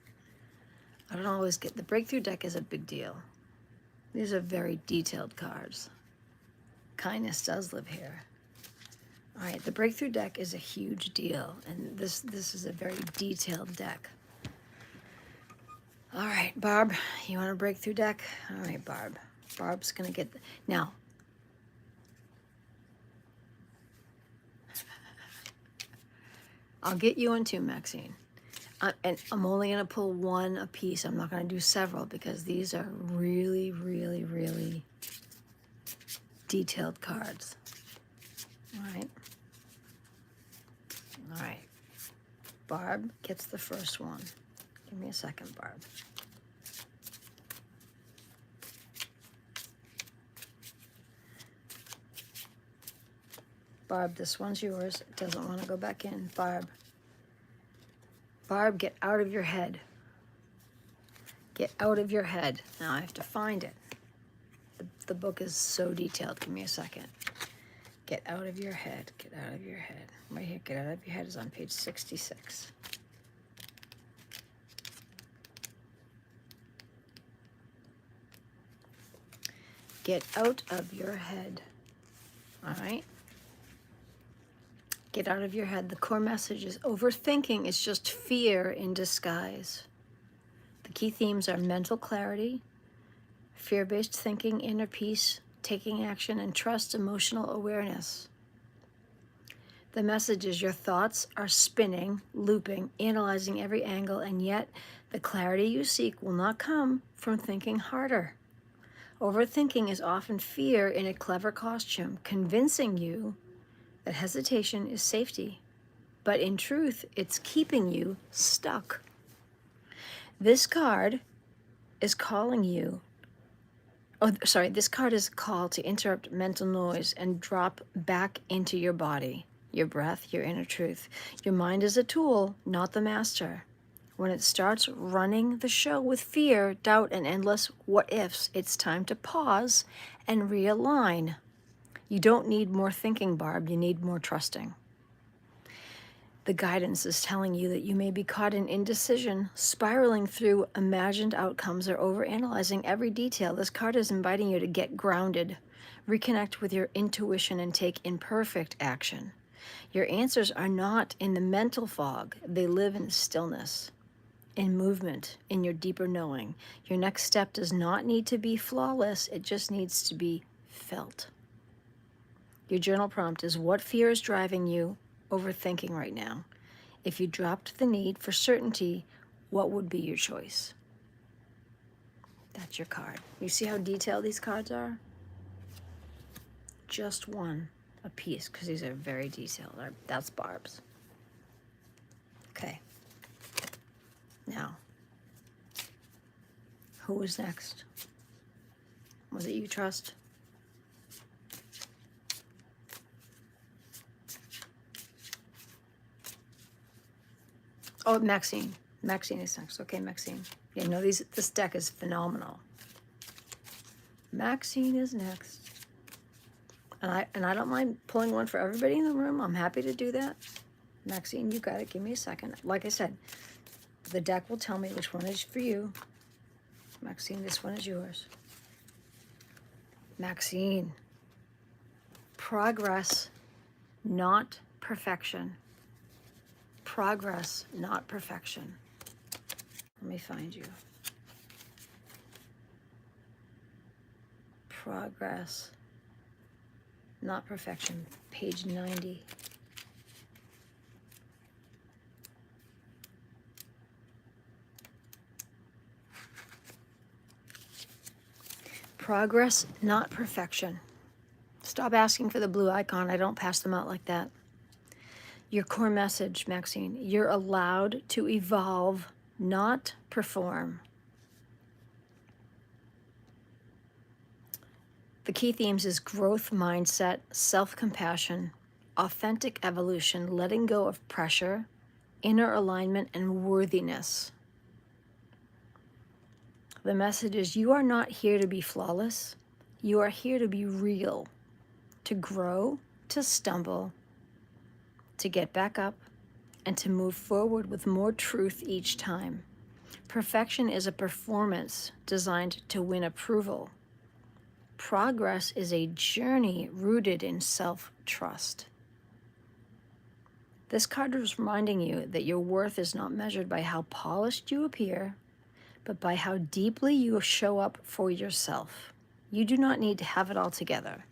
I don't always get the breakthrough deck is a big deal. These are very detailed cards. Kindness does live here. All right, the breakthrough deck is a huge deal, and this is a very detailed deck. All right, Barb, you want a breakthrough deck? All right, Barb. Barb's gonna get now. I'll get you in too, Maxine. And I'm only gonna pull one a piece. I'm not gonna do several because these are really, really, really detailed cards. All right. All right. Barb gets the first one. Give me a second, Barb. Barb, this one's yours. It doesn't want to go back in. Barb. Barb, get out of your head. Get out of your head. Now I have to find it. The book is so detailed. Give me a second. Get out of your head. Get out of your head. Right here, get out of your head is on page 66. Get out of your head. All right? Get out of your head. The core message is overthinking is just fear in disguise. The key themes are mental clarity, fear-based thinking, inner peace, taking action, and trust, emotional awareness. The message is your thoughts are spinning, looping, analyzing every angle, and yet the clarity you seek will not come from thinking harder. Overthinking is often fear in a clever costume, convincing you that hesitation is safety, but in truth, it's keeping you stuck. This card is calling you, this card is a call to interrupt mental noise and drop back into your body, your breath, your inner truth. Your mind is a tool, not the master. When it starts running the show with fear, doubt, and endless what-ifs, it's time to pause and realign. You don't need more thinking, Barb. You need more trusting. The guidance is telling you that you may be caught in indecision, spiraling through imagined outcomes, or overanalyzing every detail. This card is inviting you to get grounded, reconnect with your intuition, and take imperfect action. Your answers are not in the mental fog. They live in stillness, in movement, in your deeper knowing. Your next step does not need to be flawless. It just needs to be felt. Your journal prompt is, what fear is driving you overthinking right now? If you dropped the need for certainty, what would be your choice? That's your card. You see how detailed these cards are? Just one a piece, because these are very detailed. That's Barb's. Okay. Now, who was next? Was it you, Trust? Oh, Maxine. Maxine is next. Okay, Maxine. Yeah, no, this deck is phenomenal. Maxine is next. And I don't mind pulling one for everybody in the room. I'm happy to do that. Maxine, you got it. Give me a second. Like I said, the deck will tell me which one is for you. Maxine, this one is yours. Maxine, progress, not perfection. Progress, not perfection. Let me find you. Progress, not perfection. Page 90. Progress, not perfection. Stop asking for the blue icon. I don't pass them out like that. Your core message, Maxine, you're allowed to evolve, not perform. The key themes is growth mindset, self-compassion, authentic evolution, letting go of pressure, inner alignment, and worthiness. The message is you are not here to be flawless. You are here to be real, to grow, to stumble, to get back up, and to move forward with more truth each time. Perfection is a performance designed to win approval. Progress is a journey rooted in self-trust. This card is reminding you that your worth is not measured by how polished you appear, but by how deeply you show up for yourself. You do not need to have it all together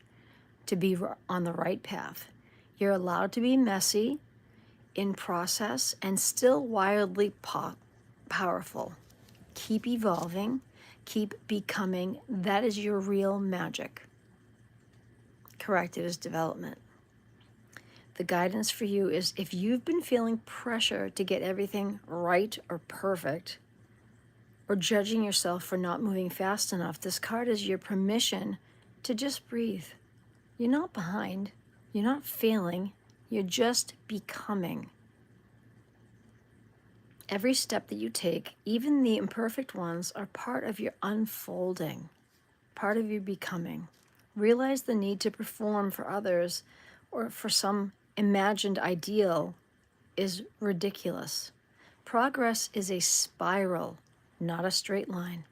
to be on the right path. You're allowed to be messy, in process, and still wildly powerful. Keep evolving, keep becoming. That is your real magic. Correct, it is development. The guidance for you is if you've been feeling pressure to get everything right or perfect, or judging yourself for not moving fast enough, this card is your permission to just breathe. You're not behind, you're not failing, you're just becoming. Every step that you take, even the imperfect ones, are part of your unfolding, part of your becoming. Realize the need to perform for others or for some imagined ideal is ridiculous. Progress is a spiral, not a straight line.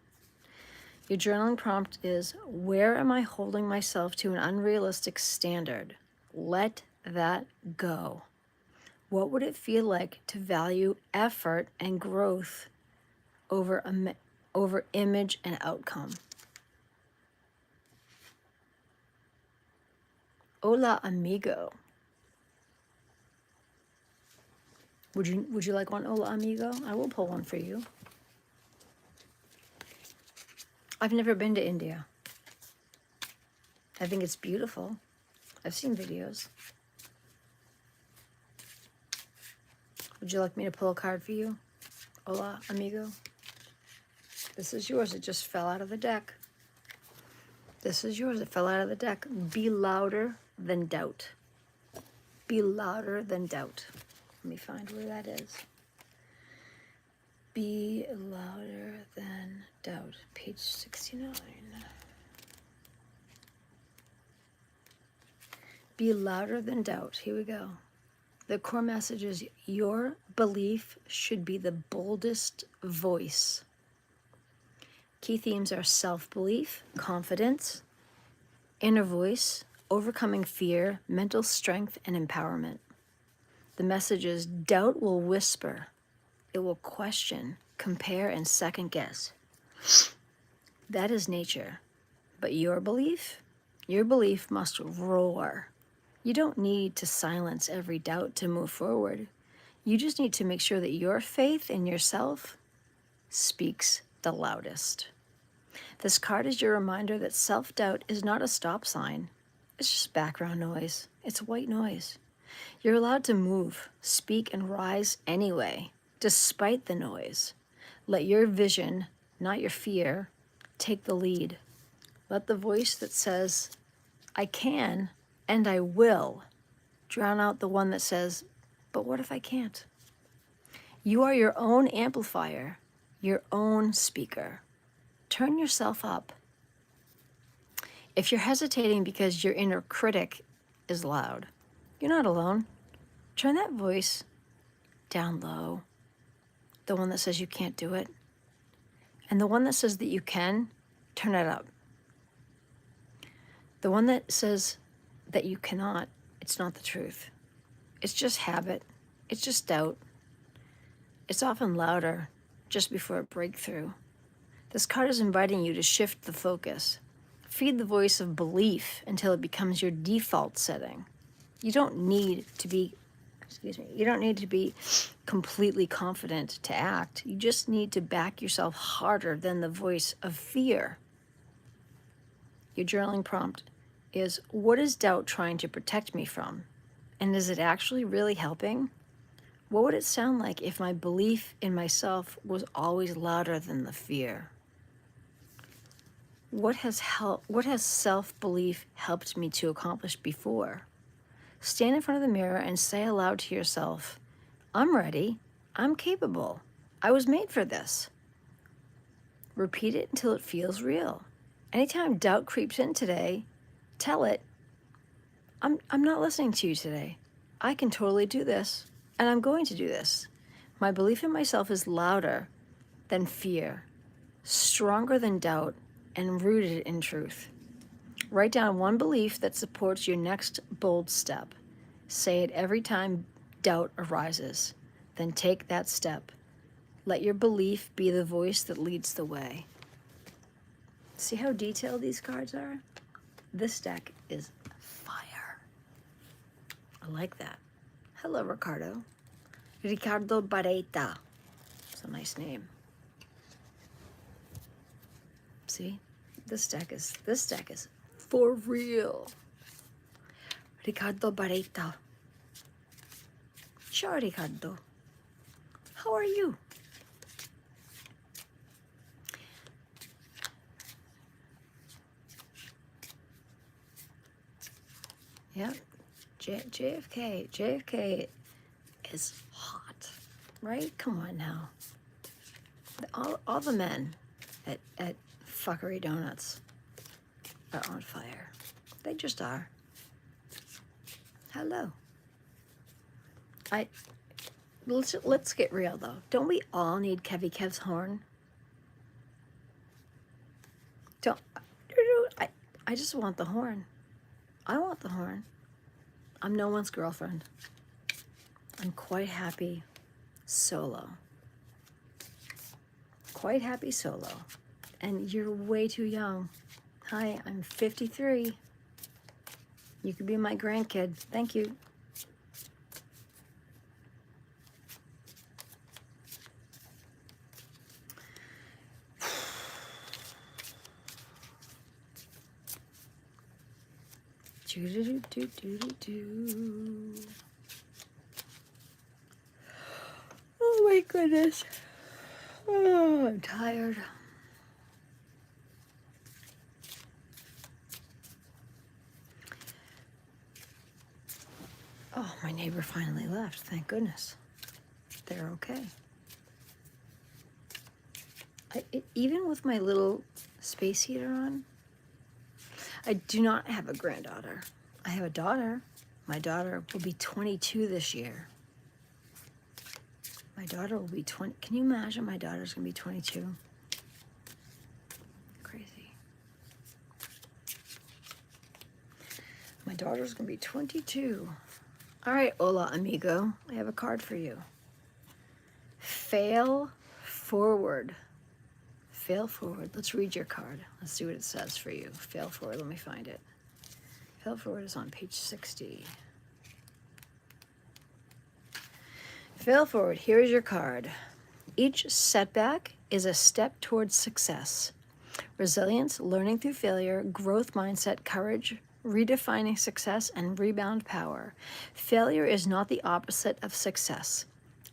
Your journaling prompt is, where am I holding myself to an unrealistic standard? Let that go. What would it feel like to value effort and growth over image and outcome? Hola, amigo. Would you like one, hola, amigo? I will pull one for you. I've never been to India. I think it's beautiful. I've seen videos. Would you like me to pull a card for you? Hola, amigo. This is yours. It just fell out of the deck. This is yours. It fell out of the deck. Be louder than doubt. Be louder than doubt. Let me find where that is. Be louder than doubt. Page 69. Be louder than doubt. Here we go. The core message is your belief should be the boldest voice. Key themes are self-belief, confidence, inner voice, overcoming fear, mental strength, and empowerment. The message is doubt will whisper. It will question, compare, and second guess. That is nature. But your belief must roar. You don't need to silence every doubt to move forward. You just need to make sure that your faith in yourself speaks the loudest. This card is your reminder that self-doubt is not a stop sign. It's just background noise. It's white noise. You're allowed to move, speak, and rise anyway, despite the noise. Let your vision, not your fear, take the lead. Let the voice that says, I can and I will, drown out the one that says, but what if I can't? You are your own amplifier, your own speaker. Turn yourself up. If you're hesitating because your inner critic is loud, you're not alone. Turn that voice down low, the one that says you can't do it. And the one that says that you can, turn it up. The one that says that you cannot, it's not the truth. It's just habit. It's just doubt. It's often louder just before a breakthrough. This card is inviting you to shift the focus. Feed the voice of belief until it becomes your default setting. You don't need to be, you don't need to be completely confident to act. You just need to back yourself harder than the voice of fear. Your journaling prompt is, what is doubt trying to protect me from? And is it actually really helping? What would it sound like if my belief in myself was always louder than the fear? What has self-belief helped me to accomplish before? Stand in front of the mirror and say aloud to yourself, I'm ready, I'm capable, I was made for this. Repeat it until it feels real. Anytime doubt creeps in today, tell it, I'm not listening to you today. I can totally do this, and I'm going to do this. My belief in myself is louder than fear, stronger than doubt, and rooted in truth. Write down one belief that supports your next bold step. Say it every time doubt arises. Then take that step. Let your belief be the voice that leads the way. See how detailed these cards are? This deck is fire. I like that. Hello, Ricardo. Ricardo Bareta. It's a nice name. See? This deck is for real. Ricardo Bareta. Sure, Ricardo. How are you? Yep. JFK is hot, right? Come on now. All the men at Fuckery Donuts are on fire. They just are. Hello. Let's get real though. Don't we all need Kevy Kev's horn? I just want the horn. I want the horn. I'm no one's girlfriend. I'm quite happy solo. Quite happy solo. And you're way too young. Hi, I'm 53. You could be my grandkid. Thank you. Oh my goodness. Oh, I'm tired. Oh, my neighbor finally left. Thank goodness. They're okay. Even with my little space heater on, I do not have a granddaughter. I have a daughter. My daughter will be 22 this year. My daughter will be 20. Can you imagine my daughter's gonna be 22? Crazy. My daughter's gonna be 22. All right, hola, amigo. I have a card for you. Fail forward. Fail forward. Let's read your card. Let's see what it says for you. Fail forward. Let me find it. Fail forward is on page 60. Fail forward. Here's your card. Each setback is a step towards success. Resilience, learning through failure, growth mindset, courage, redefining success, and rebound power. Failure is not the opposite of success.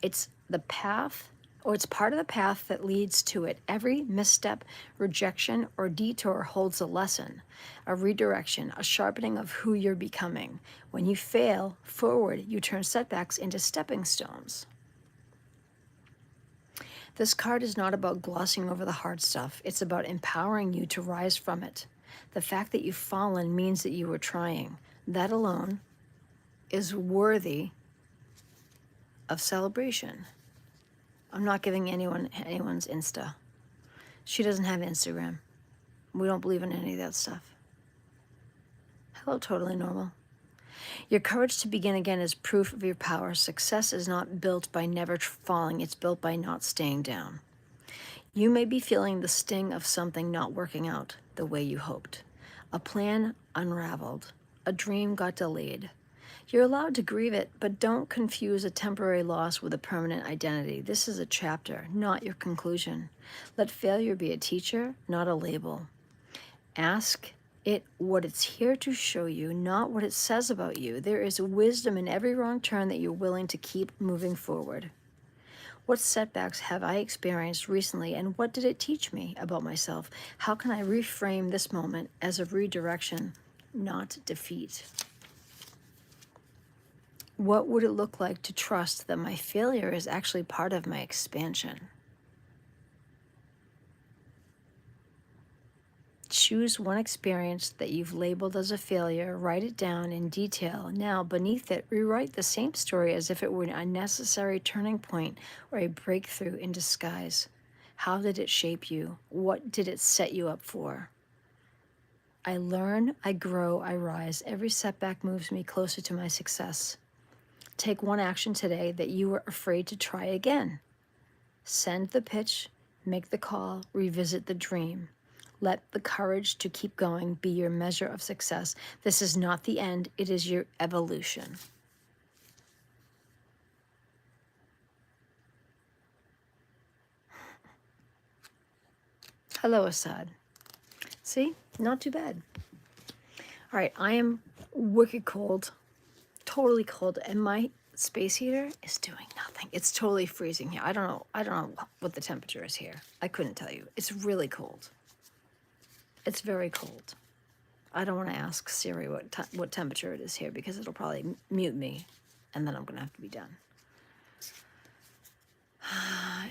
It's the path, or it's part of the path that leads to it. Every misstep, rejection, or detour holds a lesson, a redirection, a sharpening of who you're becoming. When you fail forward, you turn setbacks into stepping stones. This card is not about glossing over the hard stuff. It's about empowering you to rise from it. The fact that you've fallen means that you were trying. That alone is worthy of celebration. I'm not giving anyone's Insta. She doesn't have Instagram. We don't believe in any of that stuff. Hello, totally normal. Your courage to begin again is proof of your power. Success is not built by never falling. It's built by not staying down. You may be feeling the sting of something not working out the way you hoped. A plan unraveled. A dream got delayed. You're allowed to grieve it, but don't confuse a temporary loss with a permanent identity. This is a chapter, not your conclusion. Let failure be a teacher, not a label. Ask it what it's here to show you, not what it says about you. There is wisdom in every wrong turn that you're willing to keep moving forward. What setbacks have I experienced recently, and what did it teach me about myself? How can I reframe this moment as a redirection, not defeat? What would it look like to trust that my failure is actually part of my expansion? Choose one experience that you've labeled as a failure, write it down in detail. Now, beneath it, rewrite the same story as if it were a necessary turning point or a breakthrough in disguise. How did it shape you? What did it set you up for? I learn, I grow, I rise. Every setback moves me closer to my success. Take one action today that you were afraid to try again. Send the pitch, make the call, revisit the dream. Let the courage to keep going be your measure of success. This is not the end, it is your evolution. Hello, Assad. See, not too bad. All right, I am wicked cold, totally cold, and my space heater is doing nothing. It's totally freezing here. I don't know what the temperature is here. I couldn't tell you. It's really cold. It's very cold. I don't want to ask Siri what temperature it is here because it'll probably mute me, and then I'm gonna have to be done.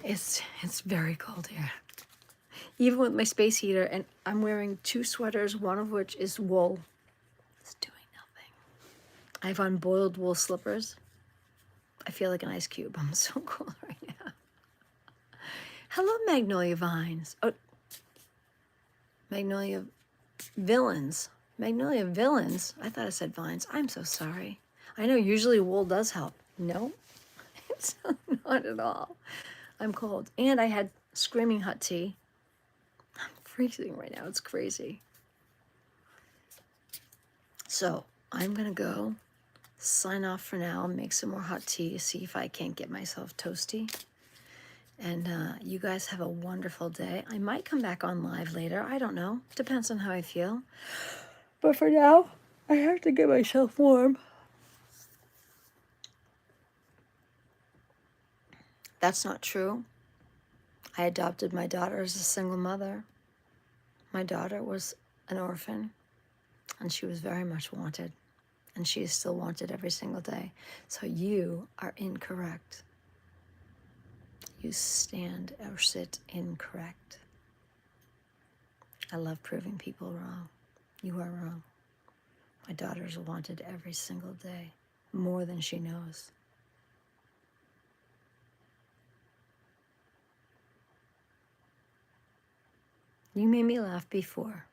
It's very cold here. Even with my space heater, and I'm wearing 2 sweaters, one of which is wool. It's doing nothing. I have on boiled wool slippers. I feel like an ice cube. I'm so cold right now. Hello, Magnolia Vines. Oh, Magnolia Villains. Magnolia Villains? I thought I said vines. I'm so sorry. I know usually wool does help. No, it's not at all. I'm cold. And I had screaming hot tea. I'm freezing right now. It's crazy. So I'm going to go sign off for now, make some more hot tea, see if I can't get myself toasty. And you guys have a wonderful day. I might come back on live later. I don't know. Depends on how I feel. But for now, I have to get myself warm. That's not true. I adopted my daughter as a single mother. My daughter was an orphan, and she was very much wanted. And she is still wanted every single day. So you are incorrect. You stand or sit incorrect. I love proving people wrong. You are wrong. My daughter's wanted every single day, more than she knows. You made me laugh before.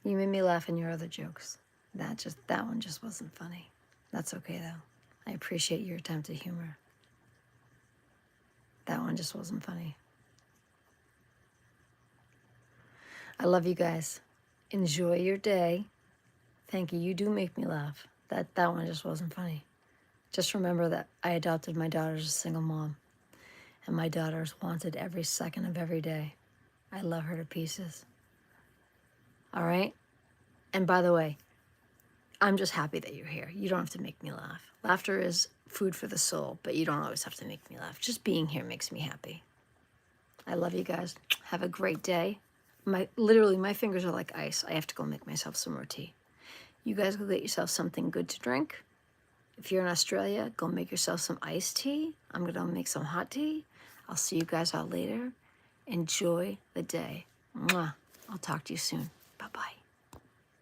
You made me laugh in your other jokes. That one just wasn't funny. That's okay though. I appreciate your attempt at humor. That one just wasn't funny. I love you guys. Enjoy your day. Thank you. You do make me laugh. That one just wasn't funny. Just remember that I adopted my daughter as a single mom. And my daughter's wanted every second of every day. I love her to pieces. All right? And by the way, I'm just happy that you're here. You don't have to make me laugh. Laughter is food for the soul, but you don't always have to make me laugh. Just being here makes me happy. I love you guys. Have a great day. Literally, my fingers are like ice. I have to go make myself some more tea. You guys go get yourself something good to drink. If you're in Australia, go make yourself some iced tea. I'm going to make some hot tea. I'll see you guys out later. Enjoy the day. Mwah. I'll talk to you soon. Bye-bye.